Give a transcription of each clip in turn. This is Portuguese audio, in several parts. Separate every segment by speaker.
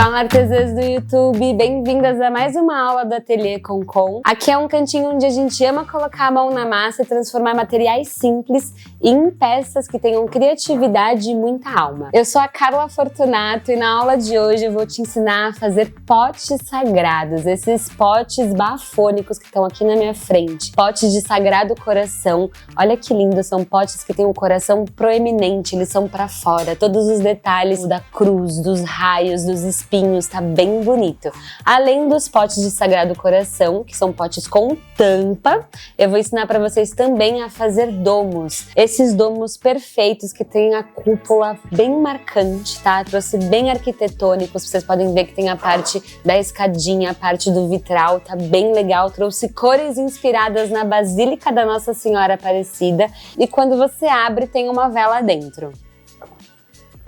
Speaker 1: Fala, artesãs do YouTube, bem-vindas a mais uma aula do Ateliê Concon. Aqui é um cantinho onde a gente ama colocar a mão na massa e transformar materiais simples em peças que tenham criatividade e muita alma. Eu sou a Carla Fortunato e na aula de hoje eu vou te ensinar a fazer potes sagrados, esses potes bafônicos que estão aqui na minha frente. Potes de sagrado coração, olha que lindo, são potes que têm um coração proeminente, eles são pra fora, todos os detalhes da cruz, dos raios, dos espinhos, tá bem bonito. Além dos potes de sagrado coração, que são potes com tampa, eu vou ensinar para vocês também a fazer domos. Esses domos perfeitos que tem a cúpula bem marcante, tá? Trouxe bem arquitetônicos, vocês podem ver que tem a parte da escadinha, a parte do vitral, tá bem legal. Trouxe cores inspiradas na Basílica da Nossa Senhora Aparecida e quando você abre tem uma vela dentro.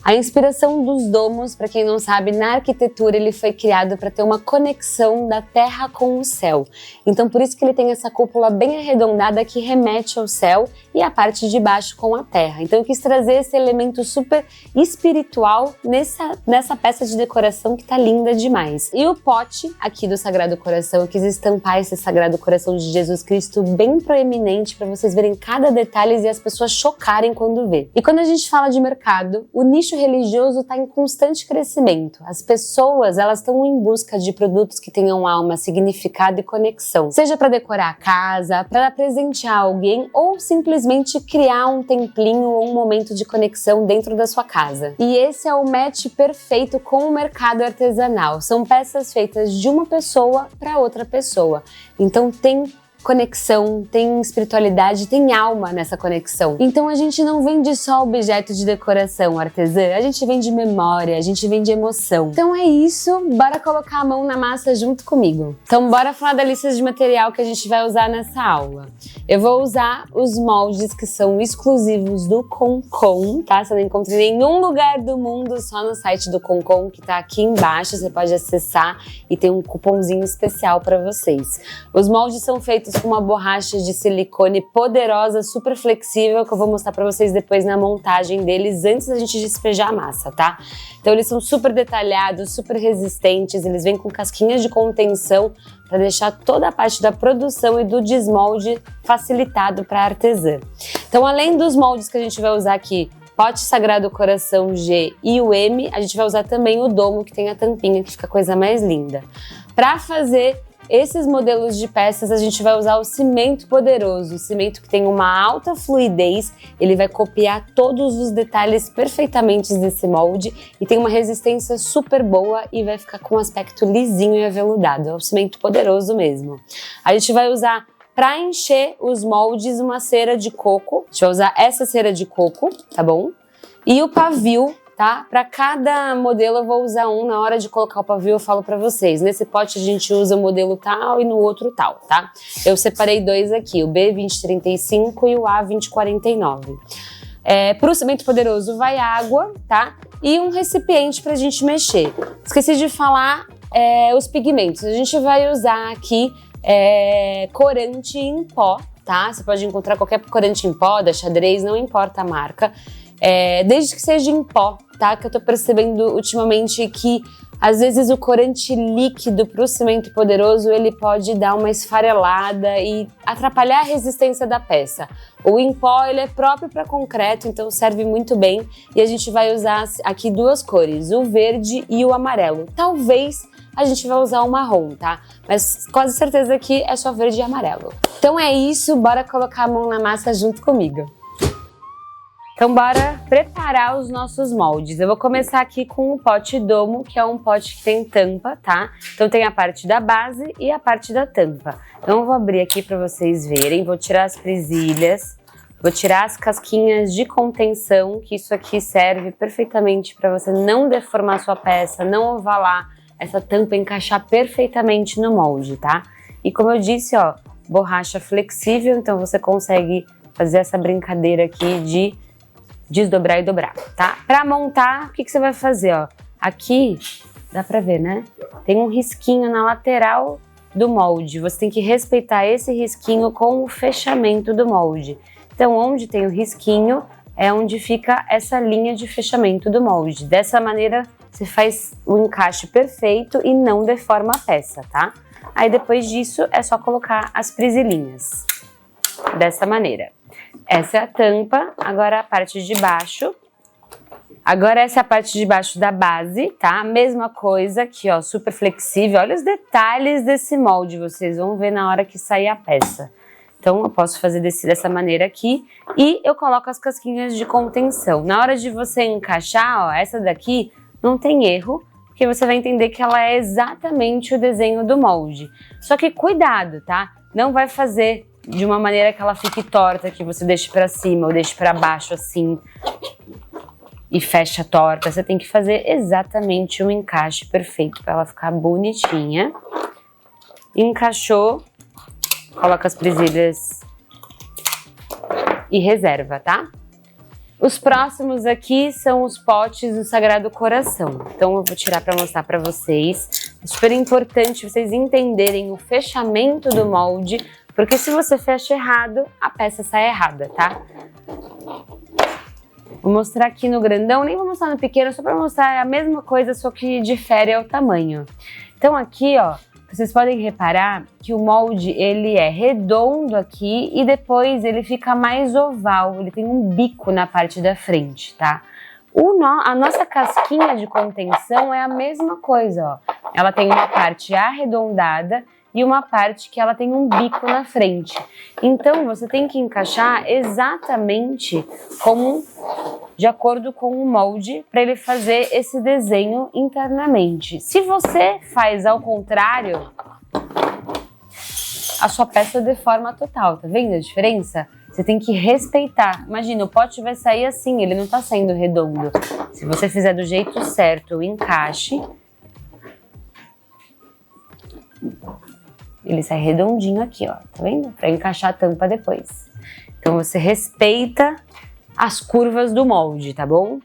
Speaker 1: A inspiração dos domos, para quem não sabe, na arquitetura ele foi criado para ter uma conexão da terra com o céu. Então por isso que ele tem essa cúpula bem arredondada que remete ao céu e a parte de baixo com a terra. Então eu quis trazer esse elemento super espiritual nessa peça de decoração que tá linda demais. E o pote aqui do Sagrado Coração, eu quis estampar esse Sagrado Coração de Jesus Cristo bem proeminente para vocês verem cada detalhe e as pessoas chocarem quando vê. E quando a gente fala de mercado, o nicho religioso está em constante crescimento. As pessoas, elas estão em busca de produtos que tenham alma, significado e conexão. Seja para decorar a casa, para presentear alguém ou simplesmente criar um templinho ou um momento de conexão dentro da sua casa. E esse é o match perfeito com o mercado artesanal. São peças feitas de uma pessoa para outra pessoa. Então tem conexão, tem espiritualidade, tem alma nessa conexão. Então a gente não vende só objeto de decoração artesã, a gente vende memória, a gente vende emoção. Então é isso, bora colocar a mão na massa junto comigo. Então bora falar da lista de material que a gente vai usar nessa aula. Eu vou usar os moldes que são exclusivos do Concon, tá? Você não encontra em nenhum lugar do mundo, só no site do Concon, que tá aqui embaixo, você pode acessar e tem um cupomzinho especial para vocês. Os moldes são feitos com uma borracha de silicone poderosa, super flexível, que eu vou mostrar pra vocês depois na montagem deles, antes da gente despejar a massa, tá? Então eles são super detalhados, super resistentes, eles vêm com casquinhas de contenção para deixar toda a parte da produção e do desmolde facilitado para a artesã. Então além dos moldes que a gente vai usar aqui, pote Sagrado Coração G e o M, a gente vai usar também o domo, que tem a tampinha, que fica a coisa mais linda. Para fazer esses modelos de peças, a gente vai usar o cimento poderoso, o cimento que tem uma alta fluidez, ele vai copiar todos os detalhes perfeitamente desse molde e tem uma resistência super boa e vai ficar com um aspecto lisinho e aveludado, é o cimento poderoso mesmo. A gente vai usar para encher os moldes uma cera de coco, a gente vai usar essa cera de coco, tá bom? E o pavio, tá? Para cada modelo eu vou usar um, na hora de colocar o pavio eu falo para vocês. Nesse pote a gente usa o modelo tal e no outro tal, tá? Eu separei dois aqui, o B2035 e o A2049. Para o cimento poderoso vai água, tá? E um recipiente pra gente mexer. Esqueci de falar os pigmentos. A gente vai usar aqui corante em pó, tá? Você pode encontrar qualquer corante em pó, da xadrez, não importa a marca. Desde que seja em pó, tá? Que eu tô percebendo ultimamente que às vezes o corante líquido pro cimento poderoso ele pode dar uma esfarelada e atrapalhar a resistência da peça. O em pó ele é próprio para concreto, então serve muito bem e a gente vai usar aqui duas cores, o verde e o amarelo. Talvez a gente vai usar o marrom, tá? Mas quase certeza que é só verde e amarelo. Então é isso, bora colocar a mão na massa junto comigo. Então bora preparar os nossos moldes. Eu vou começar aqui com o pote domo, que é um pote que tem tampa, tá? Então tem a parte da base e a parte da tampa. Então eu vou abrir aqui para vocês verem, vou tirar as presilhas, vou tirar as casquinhas de contenção, que isso aqui serve perfeitamente para você não deformar sua peça, não ovalar, essa tampa encaixar perfeitamente no molde, tá? E como eu disse, ó, borracha flexível, então você consegue fazer essa brincadeira aqui de desdobrar e dobrar, tá? Pra montar, o que você vai fazer, ó? Aqui, dá pra ver, né? Tem um risquinho na lateral do molde. Você tem que respeitar esse risquinho com o fechamento do molde. Então, onde tem o risquinho, é onde fica essa linha de fechamento do molde. Dessa maneira, você faz o encaixe perfeito e não deforma a peça, tá? Aí depois disso, é só colocar as presilhinhas. Dessa maneira. Essa é a tampa, agora a parte de baixo. Agora essa é a parte de baixo da base, tá? Mesma coisa aqui, ó, super flexível. Olha os detalhes desse molde, vocês vão ver na hora que sair a peça. Então eu posso fazer dessa maneira aqui e eu coloco as casquinhas de contenção. Na hora de você encaixar, ó, essa daqui não tem erro, porque você vai entender que ela é exatamente o desenho do molde. Só que cuidado, tá? Não vai fazer de uma maneira que ela fique torta, que você deixe pra cima ou deixe pra baixo assim e fecha torta. Você tem que fazer exatamente um encaixe perfeito para ela ficar bonitinha. Encaixou, coloca as presilhas e reserva, tá? Os próximos aqui são os potes do Sagrado Coração. Então eu vou tirar para mostrar para vocês. É super importante vocês entenderem o fechamento do molde, porque se você fecha errado, a peça sai errada, tá? Vou mostrar aqui no grandão, nem vou mostrar no pequeno, só para mostrar a mesma coisa, só que difere o tamanho. Então aqui, ó, vocês podem reparar que o molde, ele é redondo aqui e depois ele fica mais oval, ele tem um bico na parte da frente, tá? A nossa casquinha de contenção é a mesma coisa, ó. Ela tem uma parte arredondada e uma parte que ela tem um bico na frente. Então, você tem que encaixar exatamente de acordo com o molde para ele fazer esse desenho internamente. Se você faz ao contrário, a sua peça deforma total, tá vendo a diferença? Você tem que respeitar. Imagina, o pote vai sair assim, ele não tá saindo redondo. Se você fizer do jeito certo o encaixe, ele sai redondinho aqui, ó, tá vendo? Para encaixar a tampa depois. Então você respeita as curvas do molde, tá bom?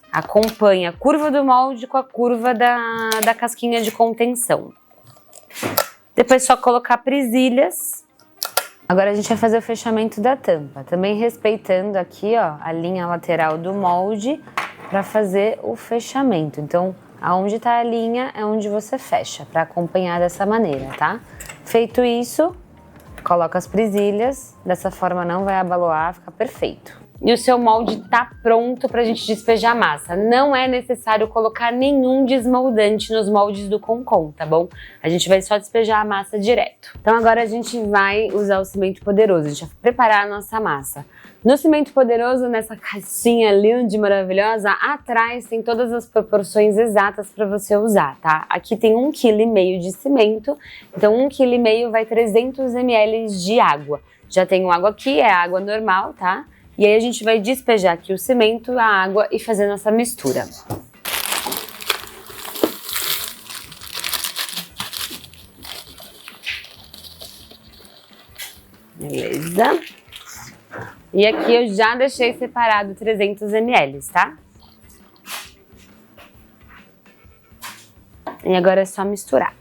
Speaker 1: Acompanha a curva do molde com a curva da casquinha de contenção. Depois só colocar presilhas. Agora a gente vai fazer o fechamento da tampa, também respeitando aqui, ó, a linha lateral do molde para fazer o fechamento. Então, aonde tá a linha é onde você fecha, para acompanhar dessa maneira, tá? Feito isso, coloca as presilhas, dessa forma não vai abaloar, fica perfeito. E o seu molde tá pronto pra gente despejar a massa. Não é necessário colocar nenhum desmoldante nos moldes do Concon, tá bom? A gente vai só despejar a massa direto. Então agora a gente vai usar o cimento poderoso, a gente vai preparar a nossa massa. No cimento poderoso, nessa caixinha linda e maravilhosa, atrás tem todas as proporções exatas para você usar, tá? Aqui tem 1,5 kg de cimento, então 1,5 kg vai 300 ml de água. Já tenho água aqui, é água normal, tá? E aí a gente vai despejar aqui o cimento, a água e fazer nossa mistura. Beleza? E aqui eu já deixei separado 300 ml, tá? E agora é só misturar.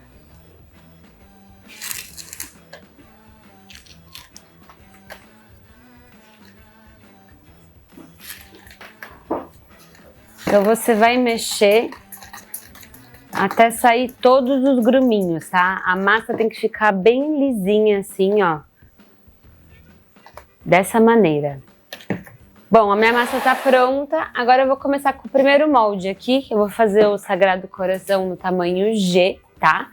Speaker 1: Então você vai mexer até sair todos os gruminhos, tá? A massa tem que ficar bem lisinha assim, ó. Dessa maneira. Bom, a minha massa tá pronta. Agora eu vou começar com o primeiro molde aqui, que eu vou fazer o Sagrado Coração no tamanho G, tá?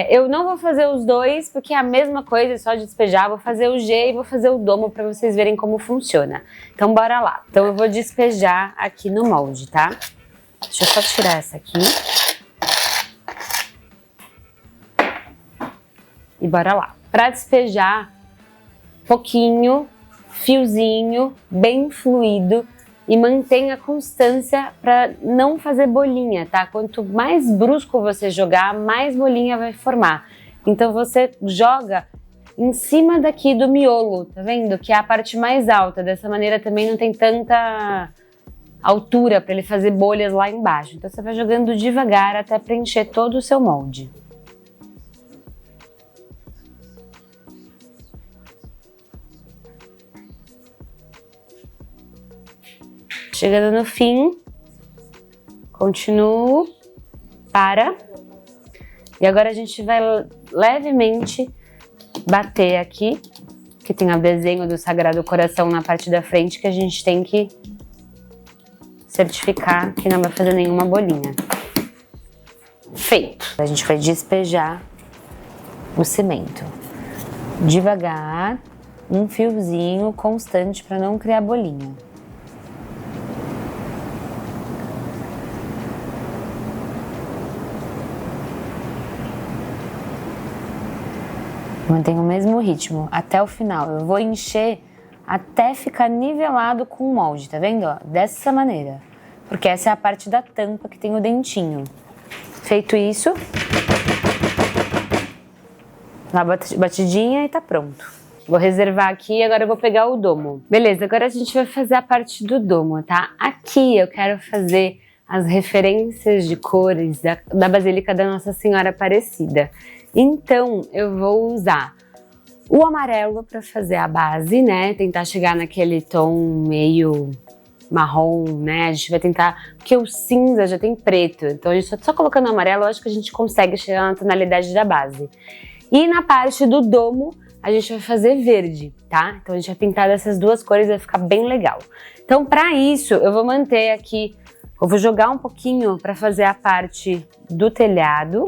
Speaker 1: Eu não vou fazer os dois, porque é a mesma coisa, é só despejar. Vou fazer o G e vou fazer o domo para vocês verem como funciona. Então, bora lá. Então, eu vou despejar aqui no molde, tá? Deixa eu só tirar essa aqui. E bora lá. Para despejar, pouquinho, fiozinho, bem fluido. E mantenha a constância para não fazer bolinha, tá? Quanto mais brusco você jogar, mais bolinha vai formar. Então você joga em cima daqui do miolo, tá vendo? Que é a parte mais alta. Dessa maneira também não tem tanta altura para ele fazer bolhas lá embaixo. Então você vai jogando devagar até preencher todo o seu molde. Chegando no fim, continuo, para. E agora a gente vai levemente bater aqui, que tem o desenho do Sagrado Coração na parte da frente, que a gente tem que certificar que não vai fazer nenhuma bolinha. Feito. A gente vai despejar o cimento. Devagar, um fiozinho constante para não criar bolinha. Mantenha o mesmo ritmo até o final. Eu vou encher até ficar nivelado com o molde, tá vendo? Ó, dessa maneira. Porque essa é a parte da tampa que tem o dentinho. Feito isso, uma batidinha e tá pronto. Vou reservar aqui e agora eu vou pegar o domo. Beleza, agora a gente vai fazer a parte do domo, tá? Aqui eu quero fazer as referências de cores da Basílica da Nossa Senhora Aparecida. Então, eu vou usar o amarelo para fazer a base, né? Tentar chegar naquele tom meio marrom, né? A gente vai tentar, porque o cinza já tem preto, então a gente só colocando amarelo, eu acho que a gente consegue chegar na tonalidade da base. E na parte do domo, a gente vai fazer verde, tá? Então a gente vai pintar dessas duas cores, vai ficar bem legal. Então, para isso, eu vou manter aqui, eu vou jogar um pouquinho para fazer a parte do telhado.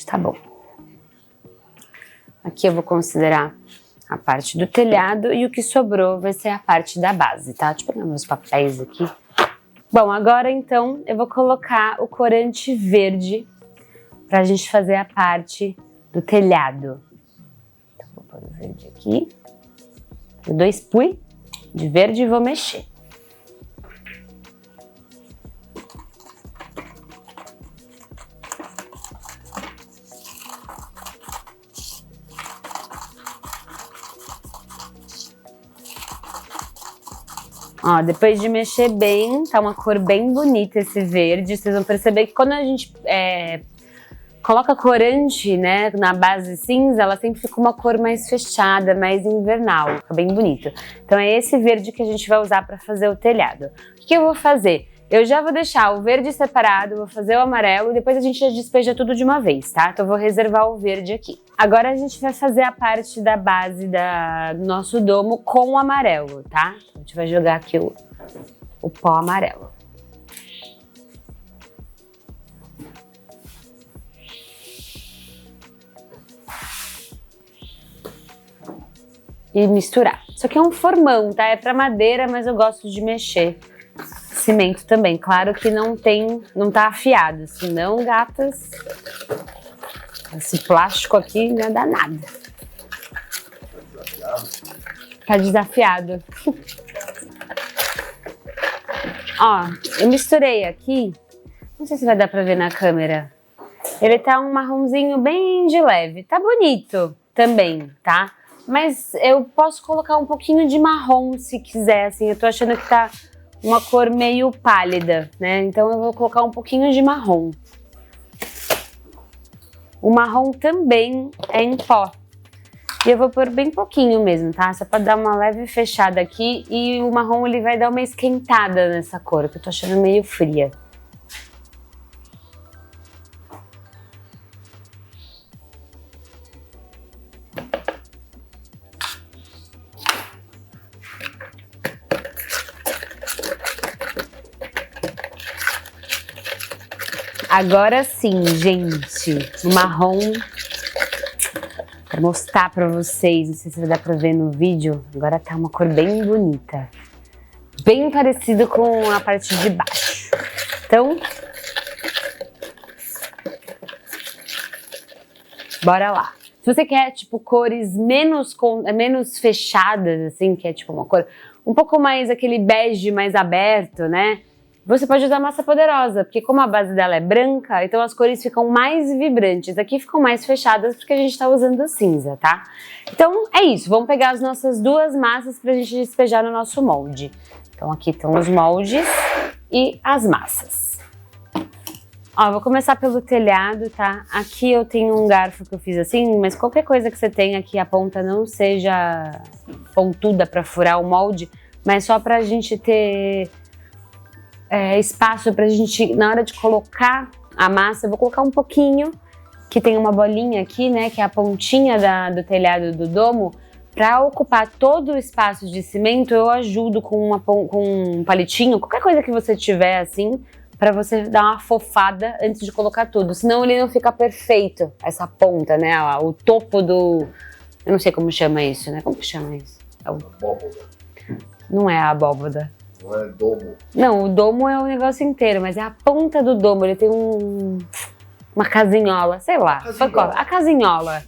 Speaker 1: Tá bom. Aqui eu vou considerar a parte do telhado e o que sobrou vai ser a parte da base, tá? Deixa eu pegar meus papéis aqui. Bom, agora então eu vou colocar o corante verde pra gente fazer a parte do telhado. Então vou pôr o verde aqui. 2 pui de verde e vou mexer. Ó, depois de mexer bem, tá uma cor bem bonita esse verde. Vocês vão perceber que quando a gente coloca corante, né, na base cinza, ela sempre fica uma cor mais fechada, mais invernal. Fica bem bonito. Então é esse verde que a gente vai usar para fazer o telhado. O que eu vou fazer? Eu já vou deixar o verde separado, vou fazer o amarelo e depois a gente já despeja tudo de uma vez, tá? Então eu vou reservar o verde aqui. Agora a gente vai fazer a parte da base do nosso domo com o amarelo, tá? A gente vai jogar aqui o pó amarelo. E misturar. Isso aqui é um formão, tá? É pra madeira, mas eu gosto de mexer. Cimento também, claro que não tá afiado, senão, gatas, esse plástico aqui não dá nada. Tá desafiado. Ó, eu misturei aqui, não sei se vai dar pra ver na câmera, ele tá um marronzinho bem de leve, tá bonito também, tá? Mas eu posso colocar um pouquinho de marrom se quiser, assim, eu tô achando que tá uma cor meio pálida, né? Então eu vou colocar um pouquinho de marrom. O marrom também é em pó. E eu vou pôr bem pouquinho mesmo, tá? Só pra dar uma leve fechada aqui e o marrom ele vai dar uma esquentada nessa cor, que eu tô achando meio fria. Agora sim, gente, o marrom, vou mostrar pra vocês, não sei se vai dar pra ver no vídeo, agora tá uma cor bem bonita, bem parecido com a parte de baixo. Então, bora lá. Se você quer, tipo, cores menos fechadas, assim, que é tipo uma cor um pouco mais aquele bege mais aberto, né? Você pode usar massa poderosa, porque como a base dela é branca, então as cores ficam mais vibrantes. Aqui ficam mais fechadas porque a gente tá usando cinza, tá? Então é isso, vamos pegar as nossas duas massas pra gente despejar no nosso molde. Então aqui estão os moldes e as massas. Ó, vou começar pelo telhado, tá? Aqui eu tenho um garfo que eu fiz assim, mas qualquer coisa que você tenha aqui, a ponta não seja pontuda para furar o molde, mas só pra gente ter espaço pra gente, na hora de colocar a massa, eu vou colocar um pouquinho, que tem uma bolinha aqui, né, que é a pontinha do telhado do domo. Para ocupar todo o espaço de cimento, eu ajudo com um palitinho, qualquer coisa que você tiver assim, para você dar uma fofada antes de colocar tudo. Senão ele não fica perfeito, essa ponta, né? O topo do... Eu não sei como chama isso, né? Como que chama isso?
Speaker 2: Abóboda.
Speaker 1: Não é a abóboda.
Speaker 2: Não é domo.
Speaker 1: Não, o domo é o negócio inteiro, mas é a ponta do domo. Ele tem uma casinhola, sei lá. A casinhola.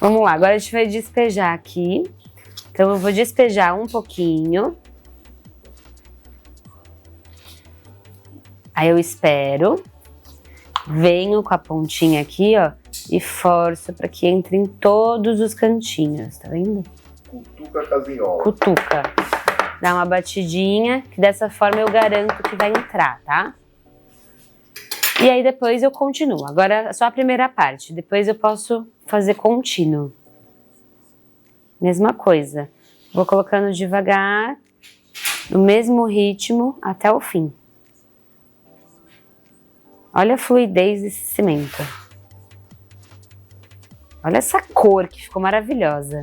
Speaker 1: Vamos lá, agora a gente vai despejar aqui. Então eu vou despejar um pouquinho. Aí eu espero, venho com a pontinha aqui, ó, e forço para que entre em todos os cantinhos, tá vendo?
Speaker 2: Cutuca a casinhola.
Speaker 1: Cutuca. Dá uma batidinha, que dessa forma eu garanto que vai entrar, tá? E aí depois eu continuo. Agora só a primeira parte, depois eu posso fazer contínuo. Mesma coisa. Vou colocando devagar, no mesmo ritmo, até o fim. Olha a fluidez desse cimento. Olha essa cor que ficou maravilhosa.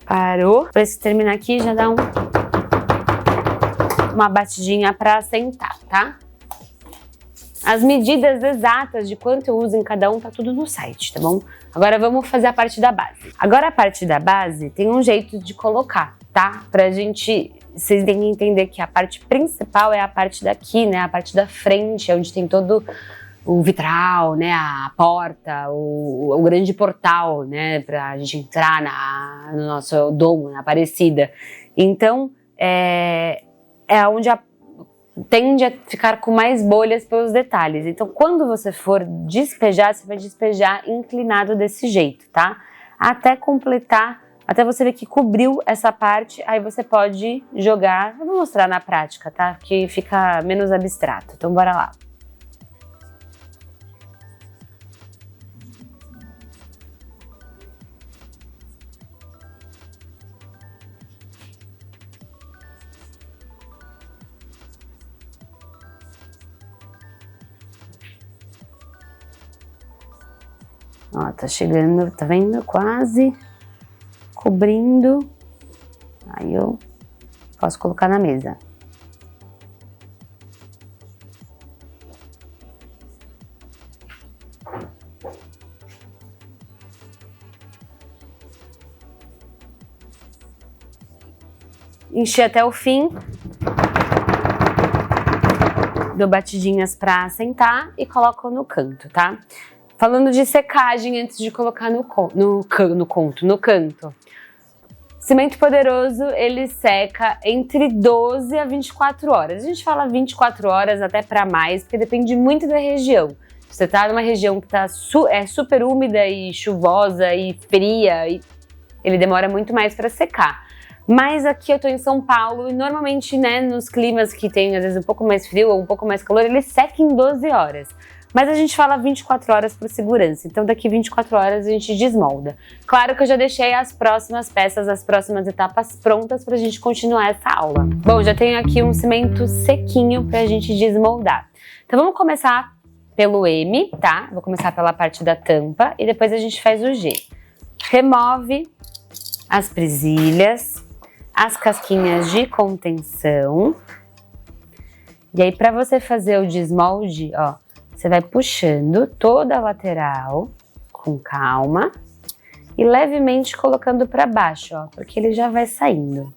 Speaker 1: Parou. Para esse terminar aqui, já dá uma batidinha para assentar, tá? As medidas exatas de quanto eu uso em cada um tá tudo no site, tá bom? Agora vamos fazer a parte da base. Agora a parte da base tem um jeito de colocar, tá? Pra gente, vocês têm que entender que a parte principal é a parte daqui, né? A parte da frente, onde tem todo o vitral, né? A porta, o grande portal, né? Pra gente entrar no nosso domo, na Aparecida. Então, é onde tende a ficar com mais bolhas pelos detalhes. Então, quando você for despejar, você vai despejar inclinado desse jeito, tá? Até completar, até você ver que cobriu essa parte, aí você pode jogar. Eu vou mostrar na prática, tá? Que fica menos abstrato. Então, bora lá. Ó, tá chegando, tá vendo? Quase cobrindo. Aí eu posso colocar na mesa. Enchi até o fim. Dou batidinhas pra assentar e coloco no canto, tá? Falando de secagem antes de colocar no canto. Cimento poderoso, ele seca entre 12 a 24 horas. A gente fala 24 horas até para mais, porque depende muito da região. Se você tá numa região que tá super úmida e chuvosa e fria, ele demora muito mais para secar. Mas aqui eu tô em São Paulo e normalmente, né, nos climas que tem às vezes um pouco mais frio ou um pouco mais calor, ele seca em 12 horas. Mas a gente fala 24 horas por segurança, então daqui 24 horas a gente desmolda. Claro que eu já deixei as próximas peças, as próximas etapas prontas pra gente continuar essa aula. Bom, já tenho aqui um cimento sequinho pra gente desmoldar. Então vamos começar pelo M, tá? Vou começar pela parte da tampa e depois a gente faz o G. Remove as presilhas, as casquinhas de contenção. E aí pra você fazer o desmolde, ó, você vai puxando toda a lateral com calma e levemente colocando para baixo, ó, porque ele já vai saindo.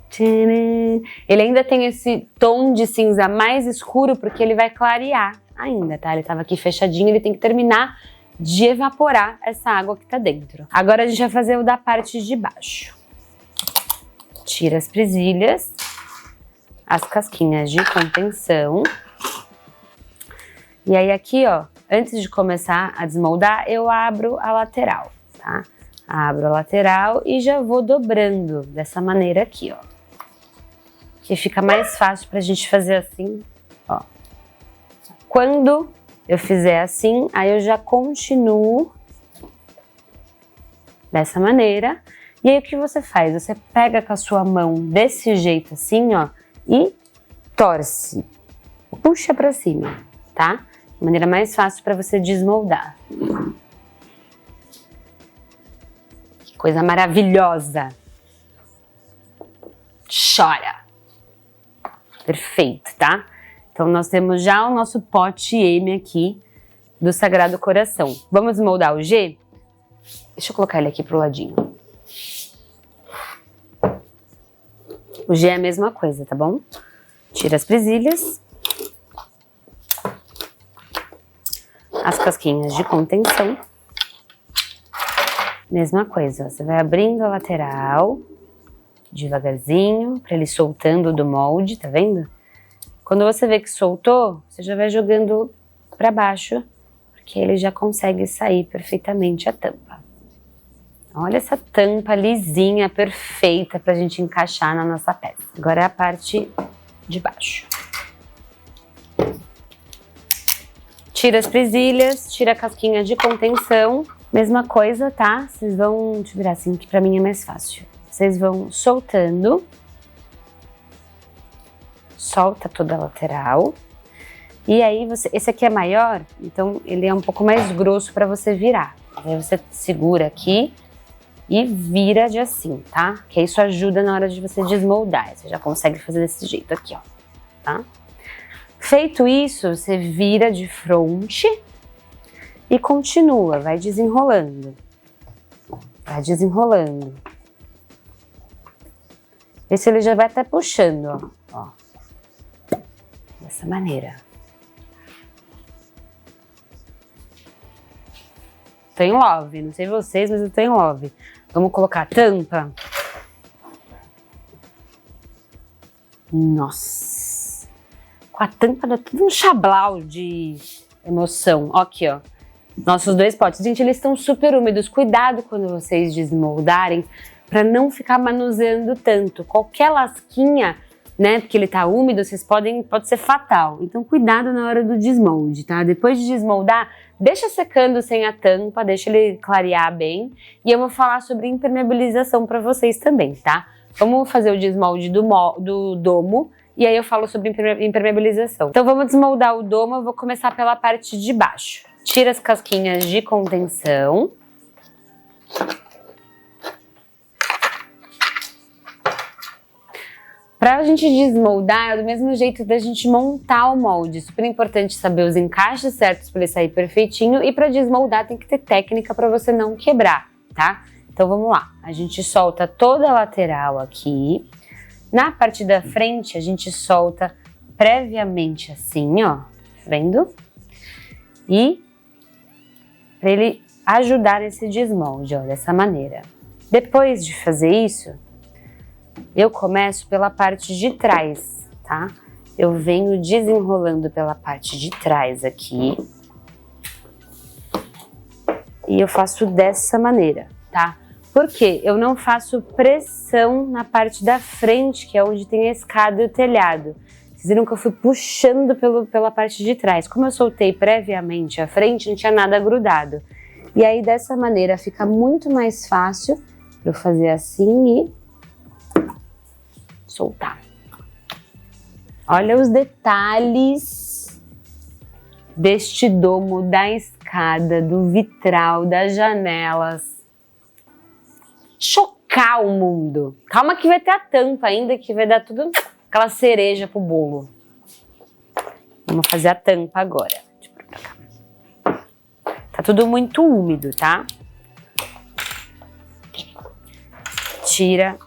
Speaker 1: Tcharam! Ele ainda tem esse tom de cinza mais escuro porque ele vai clarear ainda, tá? Ele tava aqui fechadinho, ele tem que terminar de evaporar essa água que tá dentro. Agora a gente vai fazer o da parte de baixo. Tira as presilhas. as casquinhas de contenção. E aí aqui, ó, antes de começar a desmoldar, eu abro a lateral, tá? Abro a lateral e já vou dobrando dessa maneira aqui, ó. Que fica mais fácil pra gente fazer assim, ó. Quando eu fizer assim, aí eu já continuo dessa maneira. E aí o que você faz? Você pega com a sua mão desse jeito assim, ó, e torce. Puxa pra cima, tá? Maneira mais fácil para você desmoldar. Que coisa maravilhosa! Chora! Perfeito, tá? Então nós temos já o nosso pote M aqui do Sagrado Coração. Vamos moldar o G? Deixa eu colocar ele aqui pro ladinho. O G é a mesma coisa, tá bom? Tira as presilhas. As casquinhas de contenção. Mesma coisa, você vai abrindo a lateral devagarzinho, para ele soltando do molde, tá vendo? Quando você vê que soltou, você já vai jogando para baixo, porque ele já consegue sair perfeitamente a tampa. Olha essa tampa lisinha, perfeita pra gente encaixar na nossa peça. Agora é a parte de baixo. Tira as presilhas, tira a casquinha de contenção. Mesma coisa, tá? Vocês vão, deixa eu virar assim, que pra mim é mais fácil. Vocês vão soltando. Solta toda a lateral. E aí, esse aqui é maior, então ele é um pouco mais grosso pra você virar. Aí você segura aqui e vira de assim, tá? Que isso ajuda na hora de você desmoldar. Você já consegue fazer desse jeito aqui, ó, tá? Feito isso, você vira de frente e continua, vai desenrolando. Vai desenrolando. Esse ele já vai até puxando, ó. Dessa maneira. Tô em love, não sei vocês, mas eu tô em love. Vamos colocar a tampa. Nossa. Com a tampa dá tudo um chablau de emoção. Ó aqui, ó. Nossos dois potes. Gente, eles estão super úmidos. Cuidado quando vocês desmoldarem para não ficar manuseando tanto. Qualquer lasquinha, né, porque ele tá úmido, pode ser fatal. Então, cuidado na hora do desmolde, tá? Depois de desmoldar, deixa secando sem a tampa, deixa ele clarear bem. E eu vou falar sobre impermeabilização para vocês também, tá? Vamos fazer o desmolde do domo e aí eu falo sobre impermeabilização. Então, vamos desmoldar o domo, eu vou começar pela parte de baixo. Tira as casquinhas de contenção. Pra gente desmoldar, é do mesmo jeito da gente montar o molde. Super importante saber os encaixes certos para ele sair perfeitinho. E para desmoldar tem que ter técnica para você não quebrar, tá? Então vamos lá. A gente solta toda a lateral aqui. Na parte da frente, a gente solta previamente assim, ó. Vendo? E para ele ajudar nesse desmolde, ó, dessa maneira. Depois de fazer isso, eu começo pela parte de trás, tá? Eu venho desenrolando pela parte de trás aqui. E eu faço dessa maneira, tá? Por quê? Eu não faço pressão na parte da frente, que é onde tem a escada e o telhado. Vocês viram que eu fui puxando pela parte de trás. Como eu soltei previamente a frente, não tinha nada grudado. E aí, dessa maneira, fica muito mais fácil para eu fazer assim e soltar. Olha os detalhes deste domo, da escada, do vitral, das janelas. Chocar o mundo. Calma que vai ter a tampa ainda, que vai dar tudo aquela cereja pro bolo. Vamos fazer a tampa agora. Deixa eu pôr pra cá. Tá tudo muito úmido, tá? Tira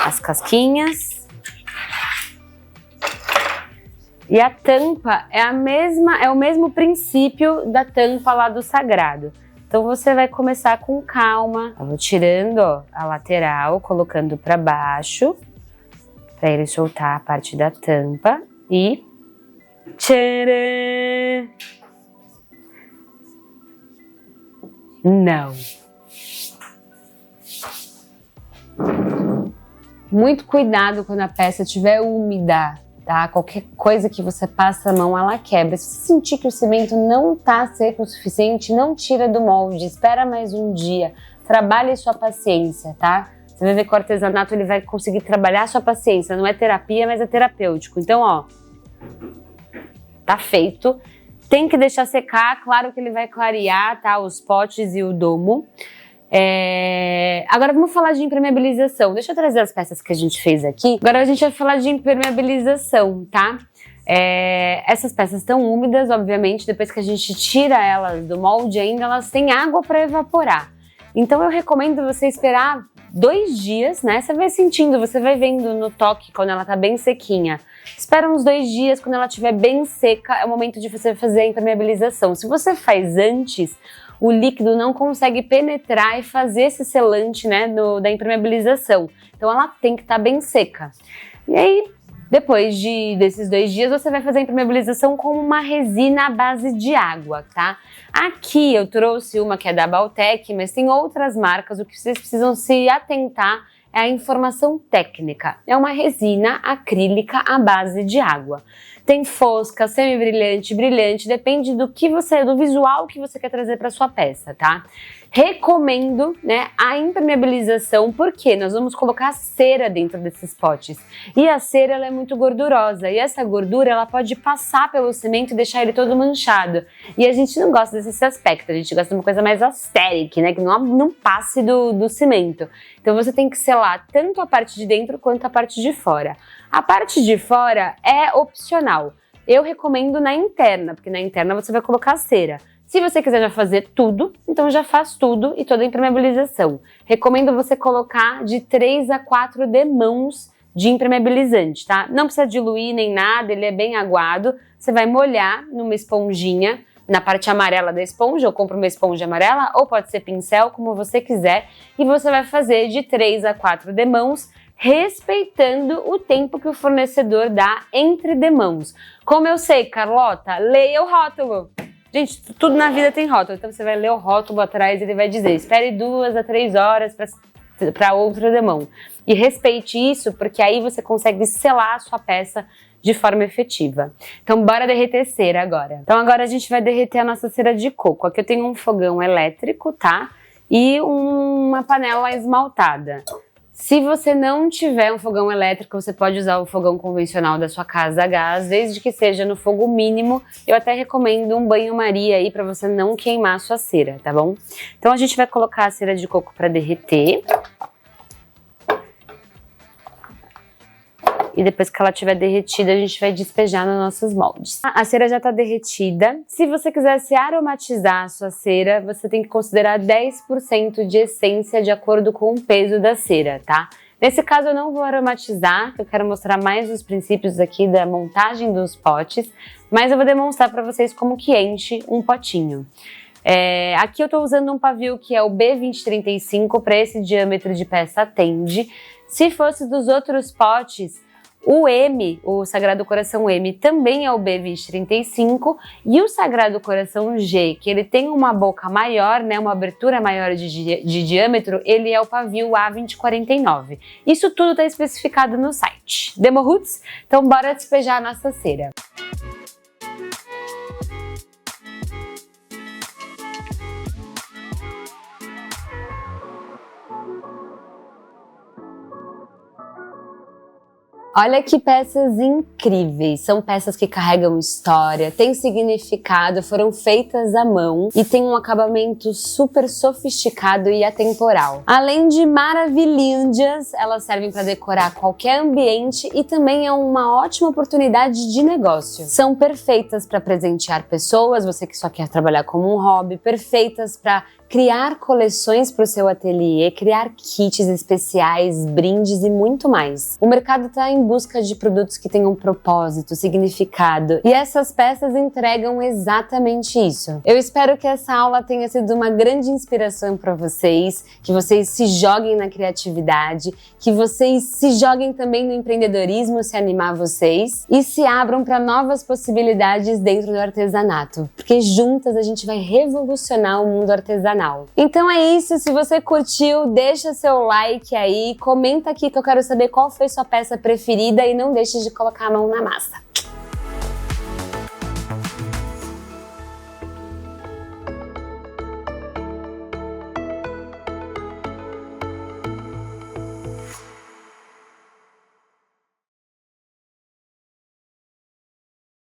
Speaker 1: as casquinhas. E a tampa é o mesmo princípio da tampa lá do sagrado. Então você vai começar com calma. Eu vou tirando, ó, a lateral, colocando para baixo para ele soltar a parte da tampa e tcharam! Não. Muito cuidado quando a peça estiver úmida, tá? Qualquer coisa que você passa a mão, ela quebra. Se você sentir que o cimento não tá seco o suficiente, não tira do molde, espera mais um dia. Trabalhe sua paciência, tá? Você vai ver que o artesanato ele vai conseguir trabalhar a sua paciência. Não é terapia, mas é terapêutico. Então, ó, tá feito. Tem que deixar secar, claro que ele vai clarear, tá? Os potes e o domo. Agora vamos falar de impermeabilização. Deixa eu trazer as peças que a gente fez aqui. Agora a gente vai falar de impermeabilização, tá? Essas peças estão úmidas, obviamente, depois que a gente tira elas do molde ainda, elas têm água para evaporar. Então eu recomendo você esperar 2 dias, né? Você vai sentindo, você vai vendo no toque quando ela tá bem sequinha. Espera uns 2 dias, quando ela estiver bem seca, é o momento de você fazer a impermeabilização. Se você faz antes, o líquido não consegue penetrar e fazer esse selante, né, da impermeabilização. Então ela tem que estar bem seca. E aí, depois desses 2 dias, você vai fazer a impermeabilização com uma resina à base de água, tá? Aqui eu trouxe uma que é da Baltec, mas tem outras marcas. O que vocês precisam se atentar é a informação técnica. É uma resina acrílica à base de água. Tem fosca, semi-brilhante, brilhante, depende do visual que você quer trazer para sua peça, tá? Recomendo, né, a impermeabilização, porque nós vamos colocar cera dentro desses potes. E a cera, ela é muito gordurosa, e essa gordura, ela pode passar pelo cimento e deixar ele todo manchado. E a gente não gosta desse aspecto, a gente gosta de uma coisa mais aesthetic, né, que não passe do cimento. Então você tem que selar tanto a parte de dentro quanto a parte de fora. A parte de fora é opcional. Eu recomendo na interna, porque na interna você vai colocar cera. Se você quiser já fazer tudo, então já faz tudo e toda a impermeabilização. Recomendo você colocar de 3 a 4 demãos de impermeabilizante, tá? Não precisa diluir nem nada, ele é bem aguado. Você vai molhar numa esponjinha, na parte amarela da esponja, ou compra uma esponja amarela, ou pode ser pincel, como você quiser. E você vai fazer de 3 a 4 demãos, respeitando o tempo que o fornecedor dá entre demãos. Como eu sei, Carlota? Leia o rótulo. Gente, tudo na vida tem rótulo, então você vai ler o rótulo atrás e ele vai dizer: espere 2 a 3 horas para outro demão. E respeite isso, porque aí você consegue selar a sua peça de forma efetiva. Então bora derreter cera agora. Então agora a gente vai derreter a nossa cera de coco. Aqui eu tenho um fogão elétrico, tá? E uma panela esmaltada. Se você não tiver um fogão elétrico, você pode usar o fogão convencional da sua casa a gás, desde que seja no fogo mínimo. Eu até recomendo um banho-maria aí para você não queimar a sua cera, tá bom? Então a gente vai colocar a cera de coco para derreter. E depois que ela estiver derretida, a gente vai despejar nos nossos moldes. A cera já está derretida. Se você quiser se aromatizar a sua cera, você tem que considerar 10% de essência de acordo com o peso da cera, tá? Nesse caso eu não vou aromatizar, eu quero mostrar mais os princípios aqui da montagem dos potes, mas eu vou demonstrar para vocês como que enche um potinho. Aqui eu estou usando um pavio que é o B2035, para esse diâmetro de peça atende. Se fosse dos outros potes, o M, o Sagrado Coração M, também é o B2035, e o Sagrado Coração G, que ele tem uma boca maior, né, uma abertura maior de diâmetro, ele é o pavio A2049. Isso tudo está especificado no site Demo Roots, então bora despejar a nossa cera. Olha que peças incríveis, são peças que carregam história, têm significado, foram feitas à mão e tem um acabamento super sofisticado e atemporal. Além de maravilhindas, elas servem para decorar qualquer ambiente e também é uma ótima oportunidade de negócio. São perfeitas para presentear pessoas, você que só quer trabalhar como um hobby, perfeitas para criar coleções para o seu ateliê, criar kits especiais, brindes e muito mais. O mercado está em em busca de produtos que tenham propósito, significado. E essas peças entregam exatamente isso. Eu espero que essa aula tenha sido uma grande inspiração para vocês, que vocês se joguem na criatividade, que vocês se joguem também no empreendedorismo, se animar vocês, e se abram para novas possibilidades dentro do artesanato, porque juntas a gente vai revolucionar o mundo artesanal. Então é isso, se você curtiu, deixa seu like aí, comenta aqui que eu quero saber qual foi sua peça preferida e não deixe de colocar a mão na massa.